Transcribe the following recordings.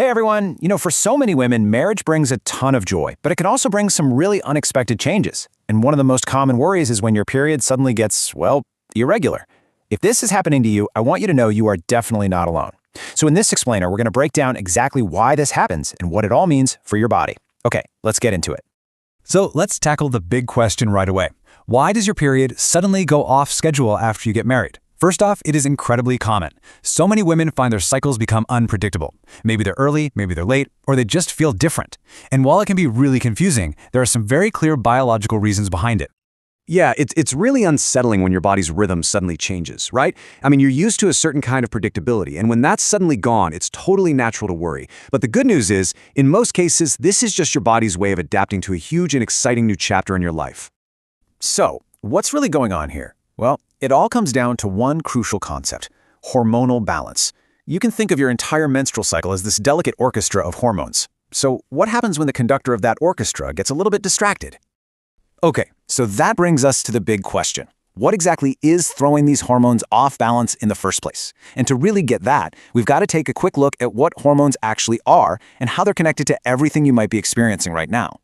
Hey everyone, for so many women, marriage brings a ton of joy, but it can also bring some really unexpected changes. And one of the most common worries is when your period suddenly gets, well, irregular. If this is happening to you, I want you to know you are definitely not alone. So in this explainer, we're going to break down exactly why this happens and what it all means for your body. Okay, let's get into it. So let's tackle the big question right away. Why does your period suddenly go off schedule after you get married? First off, it is incredibly common. So many women find their cycles become unpredictable. Maybe they're early, maybe they're late, or they just feel different. And while it can be really confusing, there are some very clear biological reasons behind it. Yeah, it's really unsettling when your body's rhythm suddenly changes, right? I mean, you're used to a certain kind of predictability, and when that's suddenly gone, it's totally natural to worry. But the good news is, in most cases, this is just your body's way of adapting to a huge and exciting new chapter in your life. So, what's really going on here? Well, it all comes down to one crucial concept: hormonal balance. You can think of your entire menstrual cycle as this delicate orchestra of hormones. So, what happens when the conductor of that orchestra gets a little bit distracted? Okay, so that brings us to the big question. What exactly is throwing these hormones off balance in the first place? And to really get that, we've got to take a quick look at what hormones actually are and how they're connected to everything you might be experiencing right now.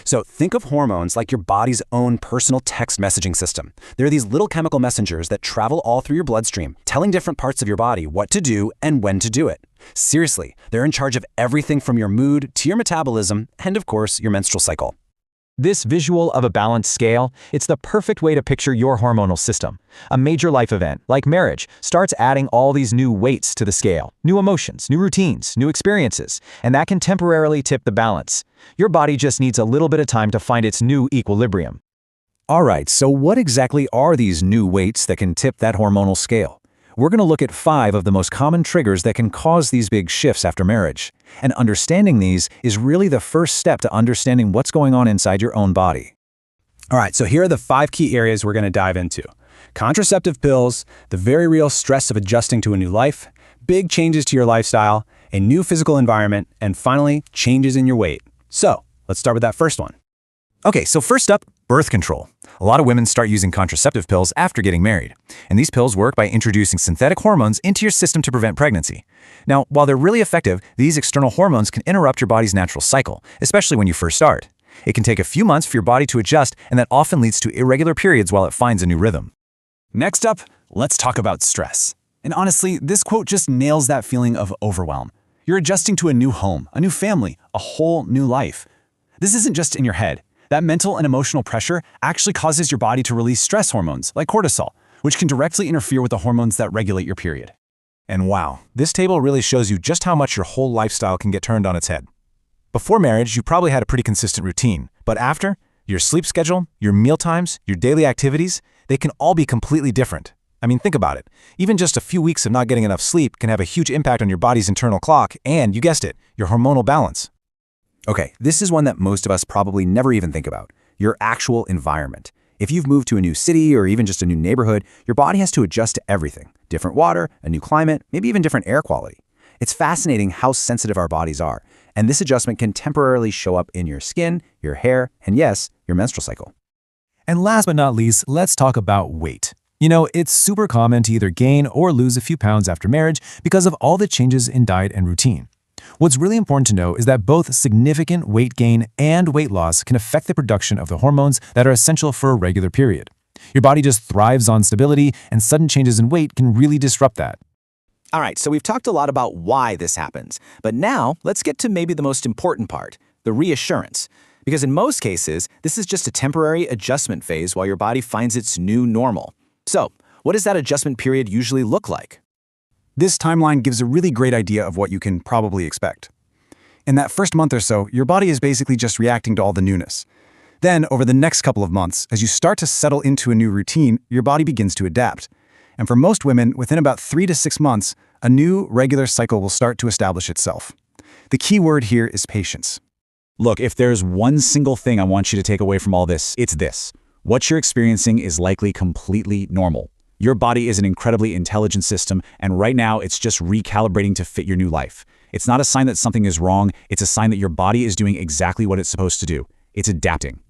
So think of hormones like your body's own personal text messaging system. They're these little chemical messengers that travel all through your bloodstream, telling different parts of your body what to do and when to do it. Seriously, they're in charge of everything from your mood to your metabolism and, of course, your menstrual cycle. This visual of a balanced scale, it's the perfect way to picture your hormonal system. A major life event, like marriage, starts adding all these new weights to the scale. New emotions, new routines, new experiences, and that can temporarily tip the balance. Your body just needs a little bit of time to find its new equilibrium. All right, so what exactly are these new weights that can tip that hormonal scale? We're going to look at 5 of the most common triggers that can cause these big shifts after marriage. And understanding these is really the first step to understanding what's going on inside your own body. All right, so here are the 5 key areas we're going to dive into. Contraceptive pills, the very real stress of adjusting to a new life, big changes to your lifestyle, a new physical environment, and finally, changes in your weight. So, let's start with that first one. Okay, so first up, birth control. A lot of women start using contraceptive pills after getting married. And these pills work by introducing synthetic hormones into your system to prevent pregnancy. Now, while they're really effective, these external hormones can interrupt your body's natural cycle, especially when you first start. It can take a few months for your body to adjust, and that often leads to irregular periods while it finds a new rhythm. Next up, let's talk about stress. And honestly, this quote just nails that feeling of overwhelm. You're adjusting to a new home, a new family, a whole new life. This isn't just in your head. That mental and emotional pressure actually causes your body to release stress hormones, like cortisol, which can directly interfere with the hormones that regulate your period. And wow, this table really shows you just how much your whole lifestyle can get turned on its head. Before marriage, you probably had a pretty consistent routine, but after, your sleep schedule, your meal times, your daily activities, they can all be completely different. I mean, think about it. Even just a few weeks of not getting enough sleep can have a huge impact on your body's internal clock and, you guessed it, your hormonal balance. Okay, this is one that most of us probably never even think about: your actual environment. If you've moved to a new city or even just a new neighborhood, your body has to adjust to everything. Different water, a new climate, maybe even different air quality. It's fascinating how sensitive our bodies are, and this adjustment can temporarily show up in your skin, your hair, and yes, your menstrual cycle. And last but not least, let's talk about weight. It's super common to either gain or lose a few pounds after marriage because of all the changes in diet and routine. What's really important to know is that both significant weight gain and weight loss can affect the production of the hormones that are essential for a regular period. Your body just thrives on stability, and sudden changes in weight can really disrupt that. All right, so we've talked a lot about why this happens, but now let's get to maybe the most important part: the reassurance. Because in most cases, this is just a temporary adjustment phase while your body finds its new normal. So, what does that adjustment period usually look like? This timeline gives a really great idea of what you can probably expect. In that first month or so, your body is basically just reacting to all the newness. Then, over the next couple of months, as you start to settle into a new routine, your body begins to adapt. And for most women, within about 3 to 6 months, a new regular cycle will start to establish itself. The key word here is patience. Look, if there's one single thing I want you to take away from all this, it's this: what you're experiencing is likely completely normal. Your body is an incredibly intelligent system, and right now it's just recalibrating to fit your new life. It's not a sign that something is wrong, it's a sign that your body is doing exactly what it's supposed to do. It's adapting.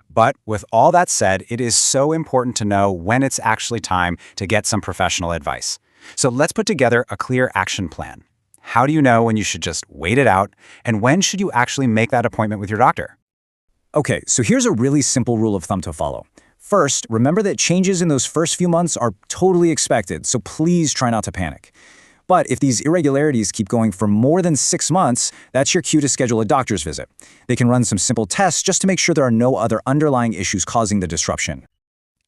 But with all that said, it is so important to know when it's actually time to get some professional advice. So let's put together a clear action plan. How do you know when you should just wait it out? And when should you actually make that appointment with your doctor? Okay, so here's a really simple rule of thumb to follow. First, remember that changes in those first few months are totally expected, so please try not to panic. But if these irregularities keep going for more than 6 months, that's your cue to schedule a doctor's visit. They can run some simple tests just to make sure there are no other underlying issues causing the disruption.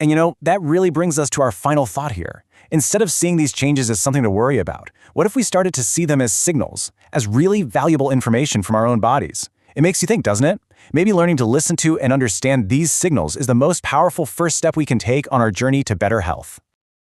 And that really brings us to our final thought here. Instead of seeing these changes as something to worry about, what if we started to see them as signals, as really valuable information from our own bodies? It makes you think, doesn't it? Maybe learning to listen to and understand these signals is the most powerful first step we can take on our journey to better health.